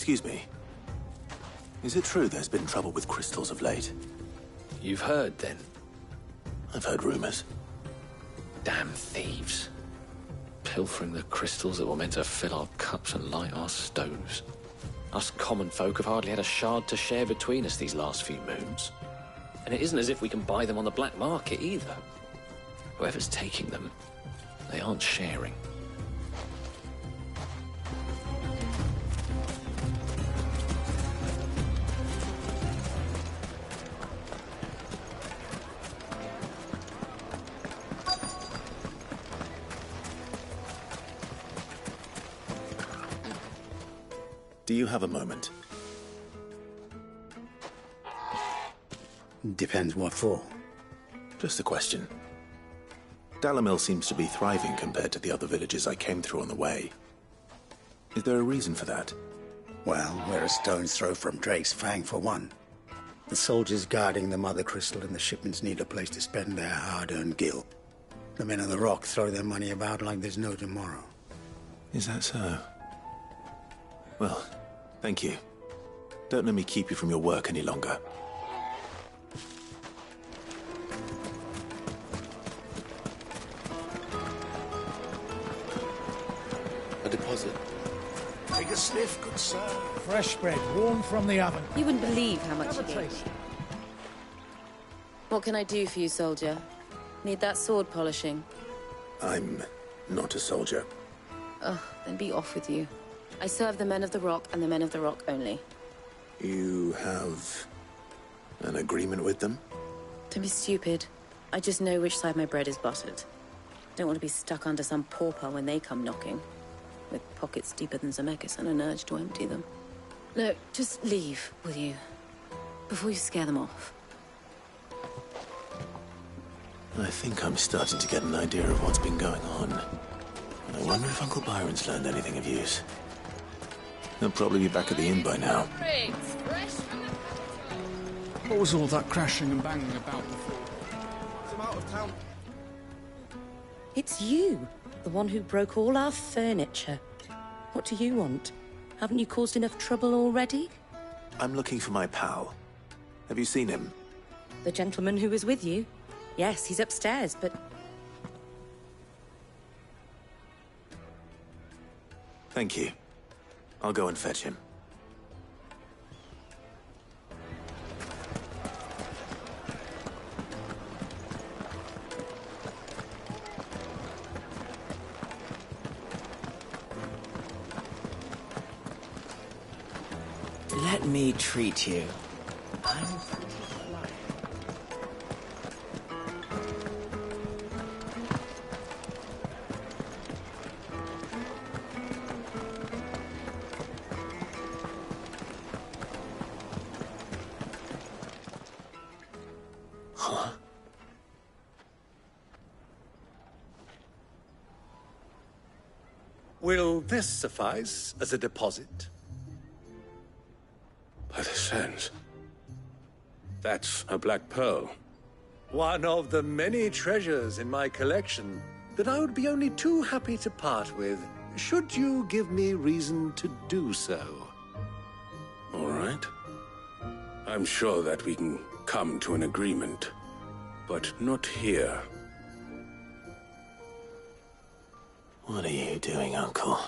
Excuse me. Is it true there's been trouble with crystals of late? You've heard, then? I've heard rumors. Damn thieves. Pilfering the crystals that were meant to fill our cups and light our stoves. Us common folk have hardly had a shard to share between us these last few moons. And it isn't as if we can buy them on the black market either. Whoever's taking them, they aren't sharing. Do you have a moment? Depends what for. Just a question. Dalamil seems to be thriving compared to the other villages I came through on the way. Is there a reason for that? Well, we're a stone's throw from Drake's Fang for one. The soldiers guarding the Mother Crystal and the shipments need a place to spend their hard-earned gil. The men of the Rock throw their money about like there's no tomorrow. Is that so? Well, thank you. Don't let me keep you from your work any longer. A deposit. Take a sniff, good sir. Fresh bread, warm from the oven. You wouldn't believe how much Have he a gave taste. me. What can I do for you, soldier? Need that sword polishing? I'm not a soldier. Ugh, then be off with you. I serve the men of the Rock and the men of the Rock only. You have an agreement with them? Don't be stupid. I just know which side my bread is buttered. Don't want to be stuck under some pauper when they come knocking. With pockets deeper than Zemeckis and an urge to empty them. Look, just leave, will you? Before you scare them off. I think I'm starting to get an idea of what's been going on. I wonder if Uncle Byron's learned anything of use. He'll probably be back at the inn by now. What was all that crashing and banging about before? I'm out of town. It's you, the one who broke all our furniture. What do you want? Haven't you caused enough trouble already? I'm looking for my pal. Have you seen him? The gentleman who was with you? Yes, he's upstairs, but... Thank you. I'll go and fetch him. Let me treat you. Will this suffice as a deposit? By the sands. That's a black pearl. One of the many treasures in my collection that I would be only too happy to part with, should you give me reason to do so. All right. I'm sure that we can come to an agreement, but not here. What are you doing, Uncle?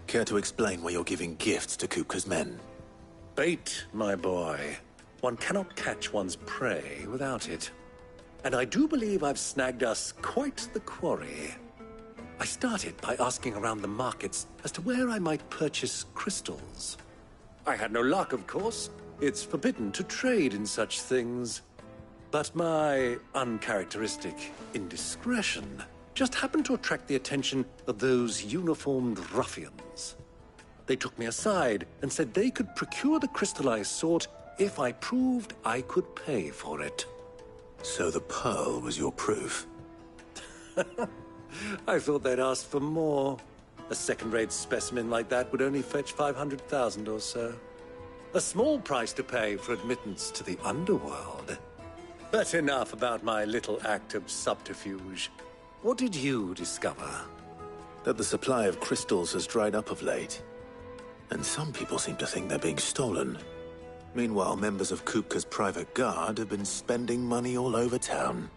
Care to explain why you're giving gifts to Kupka's men? Bait, my boy. One cannot catch one's prey without it. And I do believe I've snagged us quite the quarry. I started by asking around the markets as to where I might purchase crystals. I had no luck, of course. It's forbidden to trade in such things. But my uncharacteristic indiscretion just happened to attract the attention of those uniformed ruffians. They took me aside and said they could procure the crystal I sought if I proved I could pay for it. So the pearl was your proof? I thought they'd ask for more. A second-rate specimen like that would only fetch 500,000 or so. A small price to pay for admittance to the underworld. But enough about my little act of subterfuge. What did you discover? That the supply of crystals has dried up of late. And some people seem to think they're being stolen. Meanwhile, members of Kupka's private guard have been spending money all over town.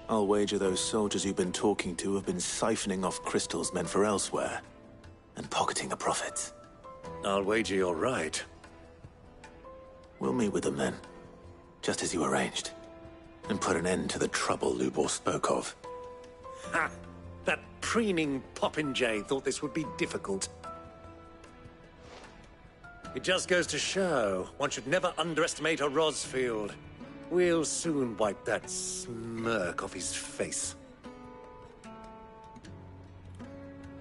I'll wager those soldiers you've been talking to have been siphoning off crystals meant for elsewhere, and pocketing the profits. I'll wager you're right. We'll meet with them then, just as you arranged, and put an end to the trouble Lubor spoke of. Ha! That preening popinjay thought this would be difficult. It just goes to show, one should never underestimate a Rosfield. We'll soon wipe that smirk off his face.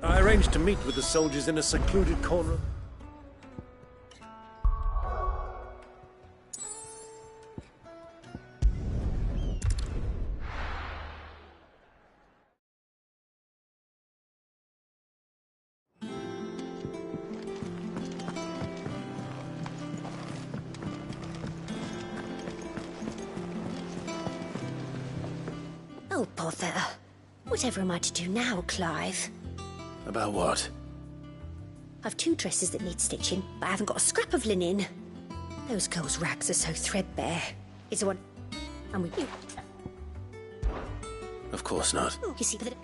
I arranged to meet with the soldiers in a secluded corner. Oh, bother. Whatever am I to do now, Clive? About what? I've 2 dresses that need stitching, but I haven't got a scrap of linen. Those girls' rags are so threadbare. Is the one... I'm with you. Of course not. You see, but...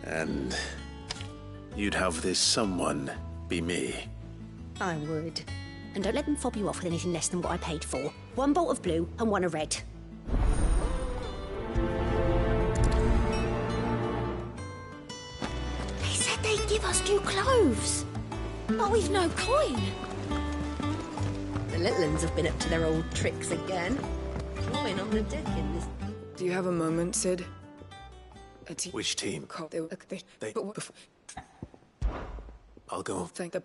And you'd have this someone be me. I would. And don't let them fob you off with anything less than what I paid for. 1 bolt of blue and 1 of red. They said they'd give us new clothes. But we've no coin. The little uns have been up to their old tricks again. Clawing on the Dickens. Do you have a moment, Sid? Which team? They- But I'll go. thank the...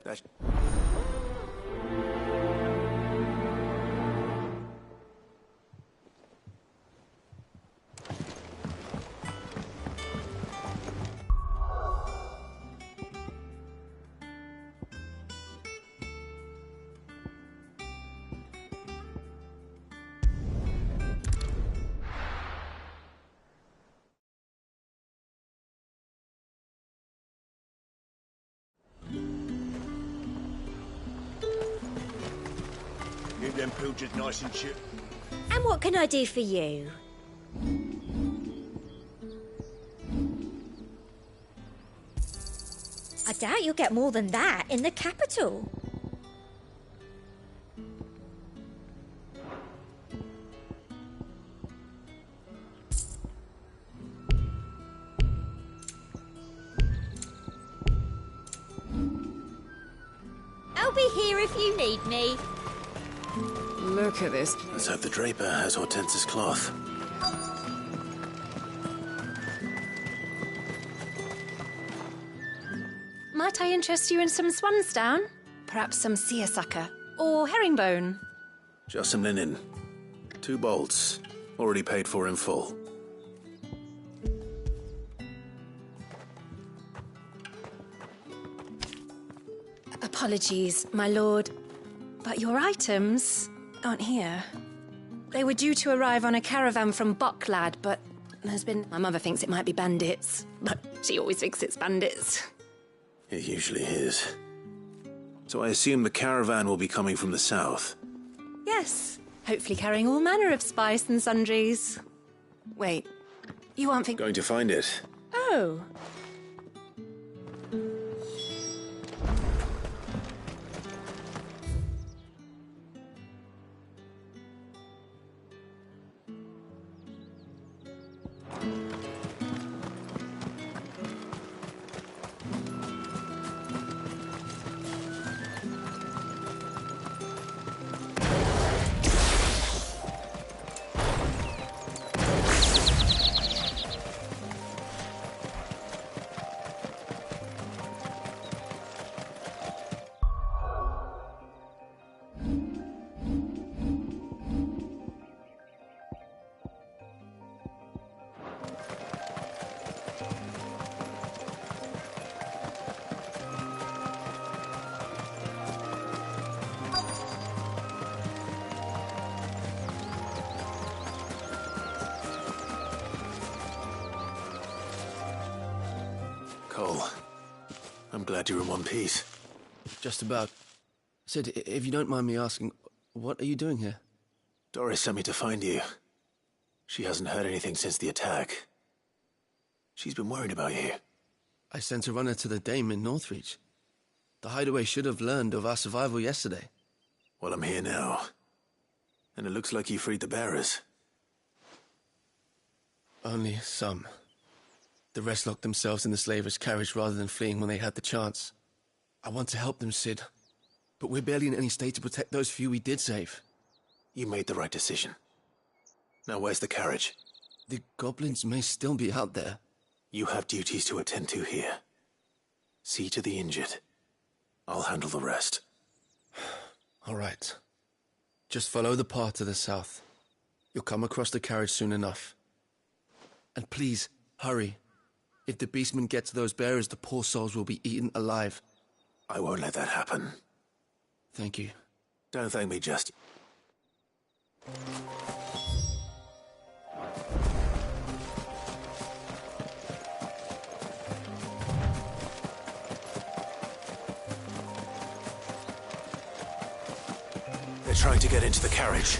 Leave them pilgers nice and shit. And what can I do for you? I doubt you'll get more than that in the capital. I'll be here if you need me. Look at this. Let's hope the draper has Hortense's cloth. Might I interest you in some swansdown? Perhaps some seersucker or herringbone? Just some linen. 2 bolts. Already paid for in full. Apologies, my lord, but your items aren't here. They were due to arrive on a caravan from Bucklad, but there's been... My mother thinks it might be bandits, but she always thinks it's bandits. It usually is. So I assume the caravan will be coming from the south. Yes, hopefully carrying all manner of spice and sundries. Wait, you aren't Going to find it. Oh. glad you're in one piece. Just about. Sid, if you don't mind me asking, what are you doing here? Doris sent me to find you. She hasn't heard anything since the attack. She's been worried about you. I sent a runner to the Dame in Northreach. The hideaway should have learned of our survival yesterday. Well, I'm here now. And it looks like you freed the bearers. Only some. The rest locked themselves in the slavers' carriage rather than fleeing when they had the chance. I want to help them, Sid. But we're barely in any state to protect those few we did save. You made the right decision. Now where's the carriage? The goblins may still be out there. You have duties to attend to here. See to the injured. I'll handle the rest. All right. Just follow the path to the south. You'll come across the carriage soon enough. And please, hurry. If the beastmen get to those bearers, the poor souls will be eaten alive. I won't let that happen. Thank you. Don't thank me just... They're trying to get into the carriage.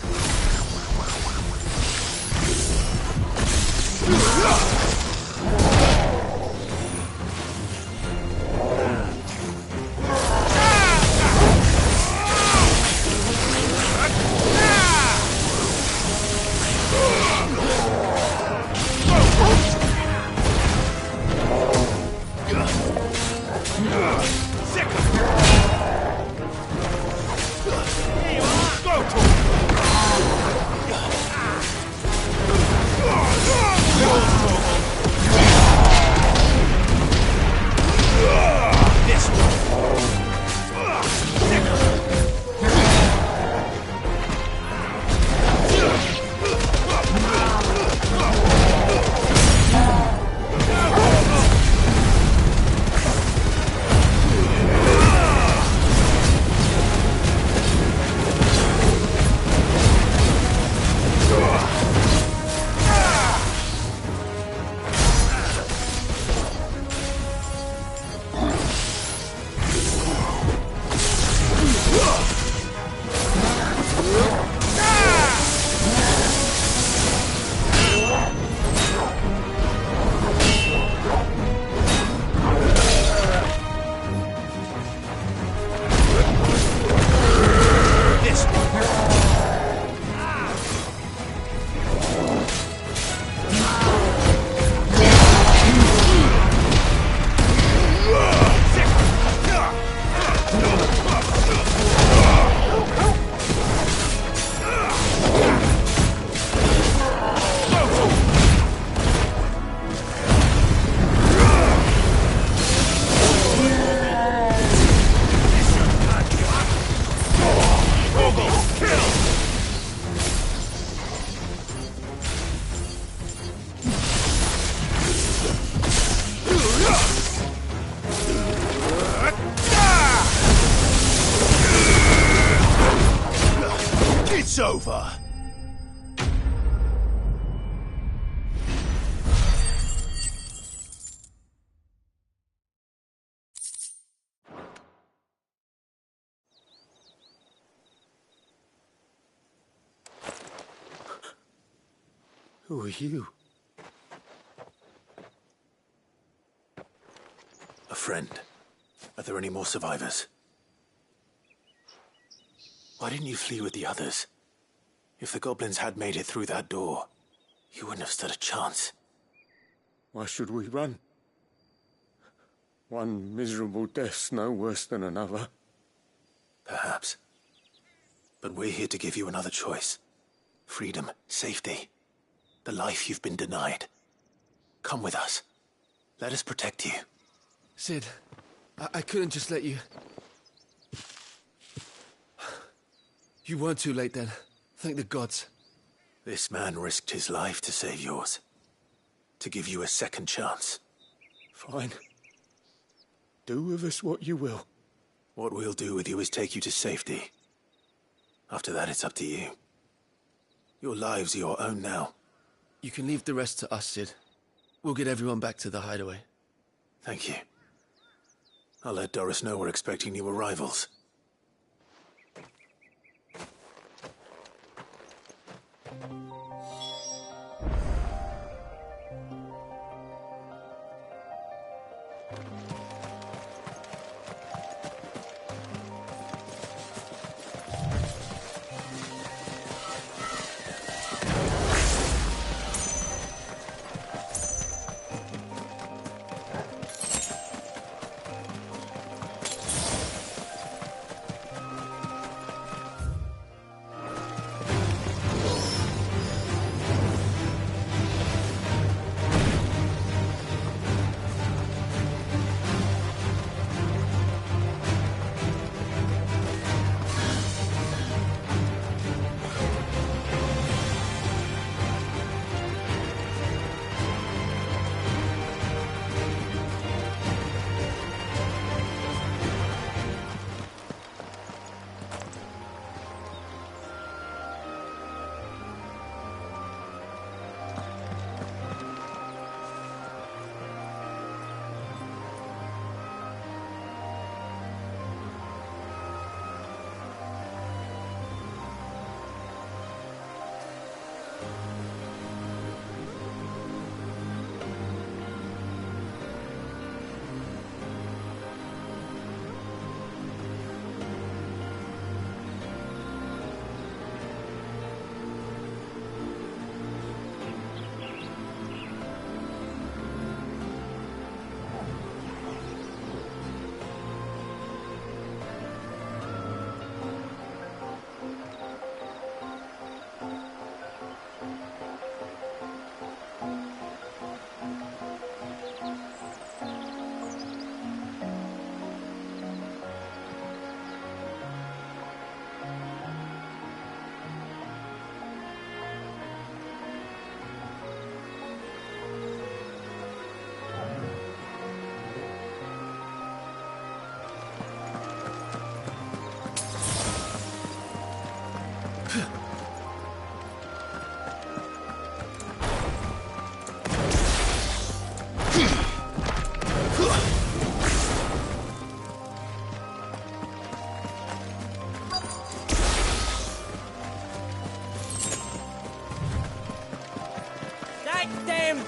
It's over! Who are you? A friend. Are there any more survivors? Why didn't you flee with the others? If the goblins had made it through that door, you wouldn't have stood a chance. Why should we run? One miserable death's no worse than another. Perhaps. But we're here to give you another choice. Freedom, safety, the life you've been denied. Come with us. Let us protect you. Sid, I couldn't just let you... You weren't too late then. Thank the gods. This man risked his life to save yours. To give you a second chance. Fine. Do with us what you will. What we'll do with you is take you to safety. After that, it's up to you. Your lives are your own now. You can leave the rest to us, Sid. We'll get everyone back to the hideaway. Thank you. I'll let Doris know we're expecting new arrivals.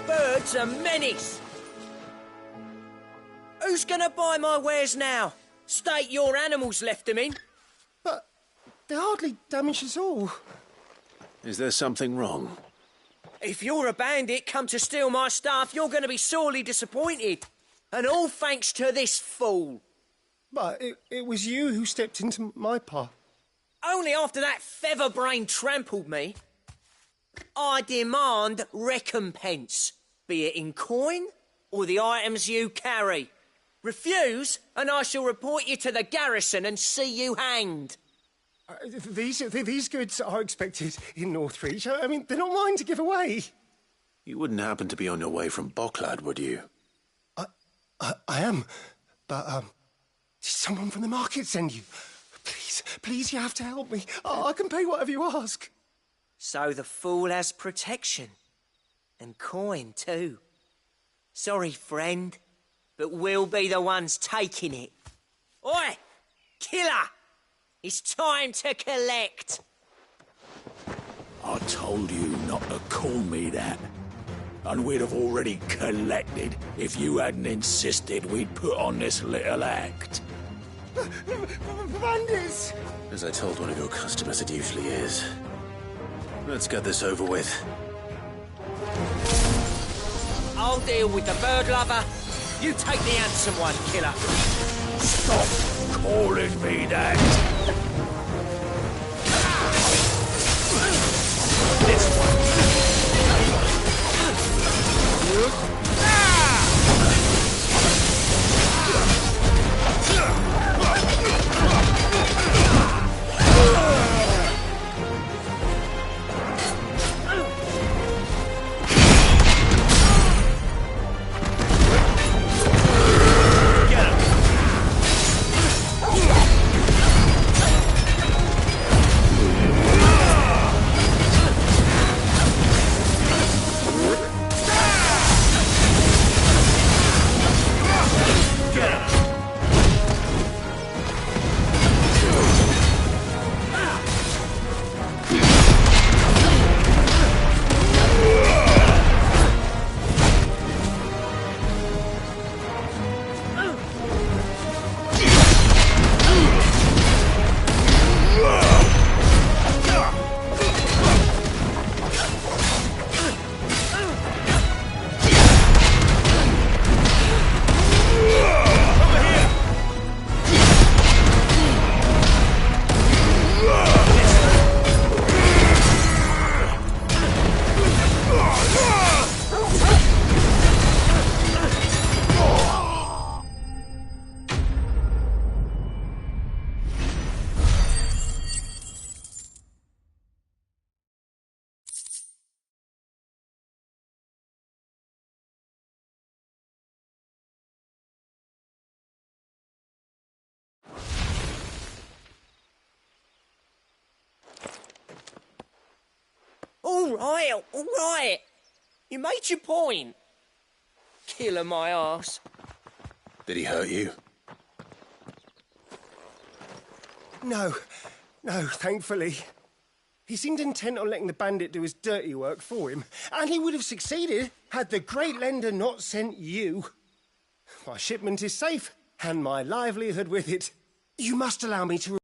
Bird's a menace! Who's gonna buy my wares now? State your animals left them in. But they hardly damaged us all. Is there something wrong? If you're a bandit come to steal my stuff, you're gonna be sorely disappointed. And all thanks to this fool. But it was you who stepped into my path. Only after that feather-brain trampled me. I demand recompense, be it in coin or the items you carry. Refuse, and I shall report you to the garrison and see you hanged. These goods are expected in Northreach. I mean, they're not mine to give away. You wouldn't happen to be on your way from Bocklad, would you? I am, but did someone from the market send you? Please, you have to help me. I can pay whatever you ask. So the fool has protection. And coin, too. Sorry, friend, but we'll be the ones taking it. Oi! Killer! It's time to collect. I told you not to call me that. And we'd have already collected if you hadn't insisted we'd put on this little act. Bandits! As I told one of your customers, it usually is. Let's get this over with. I'll deal with the bird lover. You take the handsome one, killer. Stop calling me that. This one. All right. You made your point. Killer my ass. Did he hurt you? No, thankfully. He seemed intent on letting the bandit do his dirty work for him, and he would have succeeded had the great lender not sent you. My shipment is safe, and my livelihood with it. You must allow me to